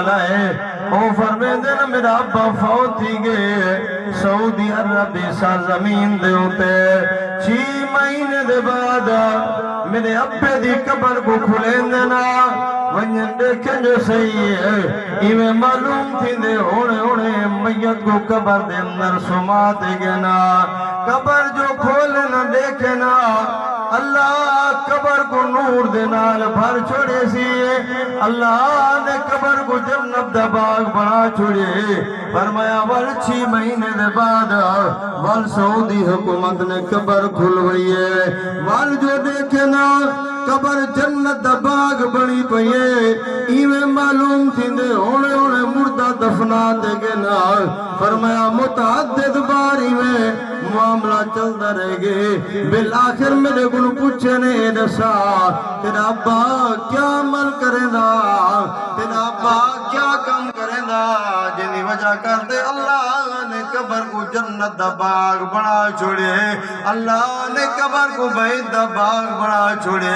والا ہے وہ فرمیندے نا میرا ابا فوت ہی گئے سعودی عربی سرزمین دے ہوتے 6 مہینے دے بعد میرے ابے دی قبر کو کھلیں دینا ونجن دیکھیں جو صحیح ہے ایویں معلوم تھی دے ہونے میت کو قبر دے اندر سما دے گنا قبر جو کھولے نہ دیکھے نا اللہ قبر کو نور دے نال بھر چھوڑے سی اللہ نے قبر کو جنت دا باغ بنا چھوڑے فرمایا ول 6 مہینے دے بعد ول سعودی حکومت نے قبر کھلوائی ہے ول جو دیکھے نا قبر جنت دا باغ بنی پئیے ایویں معلوم تھیندے ہونے مردہ دفنا دے گے نا فرمایا متعدد باری میں معاملہ چلتا رہ گئے بالآخر میرے کو پوچھے نے دسا تیرا ابا کیا عمل کرے دا تیرا ابا کیا کام کرے دا جنہی وجہ کرتے اللہ نے قبر کو جنت دا باغ بنا چھوڑے اللہ نے قبر کو بیت دا باغ بنا چھوڑے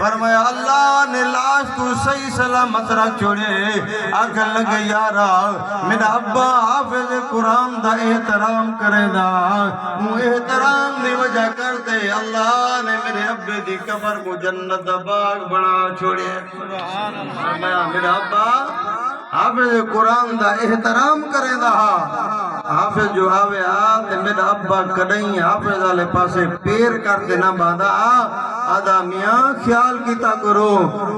فرمایا اللہ نے لاش کو صحیح سلامت رکھ چھوڑے آکھن لگے یارا میرا ابا حافظ قرآن دا احترام کرے دا وہ احترام دی وجہ کرتے اللہ نے میرے ابے دی قبر کو جنت دا باغ بنا چھوڑے میرا ابا حافظ قرآن دا احترام کرے دا حافظ جو آوے تے میرا ابا کدیں حافظ والے پاسے پیر کرتے نہ باندھا آدھا میاں خیال کیتا کرو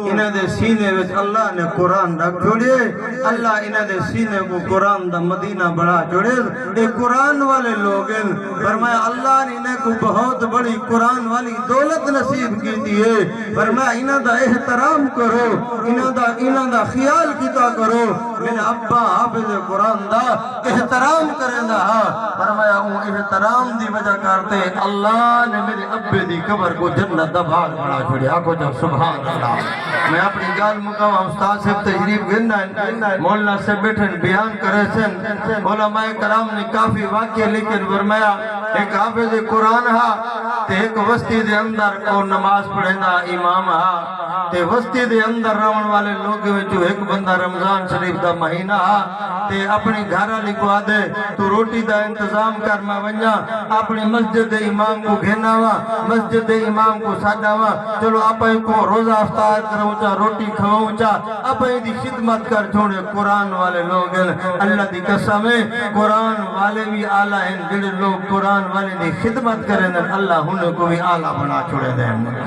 انہیں دے سینے وچ اللہ نے قرآن رکھ چھوڑے اللہ انہیں دے سینے کو قرآن دا مدینہ بڑھا چھوڑے اے قرآن والے لوگ ہیں فرمایا اللہ نے انہیں کو بہت بڑی قرآن والی دولت نصیب کی دیئے فرمایا انہیں دا احترام کرو انہیں دا خیال کیتا کرو میرے ابا حافظ قرآن دا احترام کریں دا فرمایا وہ احترام دی وجہ کرتے اللہ نے میرے ابے دی قبر کو جنت دا باغ بنا چھوڑی آکو جب سبحان اللہ میں اپنی گال مقام استاد صاحب تشریف گرنا مولانا سے بیٹھن بیان کرے سن علماء کرام نے کافی واقعہ لیکن فرمایا ایک حافظ قرآن ہا تے ایک وستی دے اندر کو نماز پڑھیں دا امام ہا تے وستی دے اندر راون والے لوگ جو ایک بندہ رمضان شریف دا مہینہ ہا تے اپنی گھرہ لکھوا دے تو روٹی دا انتظام کر میں ونجا اپنی مسجد امام کو گھینا وا مسجد امام کو ساڈا وا چلو اپنے کو روزہ افطار کرو چا روٹی کھواؤ چا اپنے دی خدمت کر چھوڑے قرآن والے لوگ اللہ دی قسم ہے قرآن والے بھی اعلیٰ ہیں جڑے لوگ قرآن والے دی خدمت کریں اللہ انہیں کو بھی اعلیٰ بنا چھوڑے دیں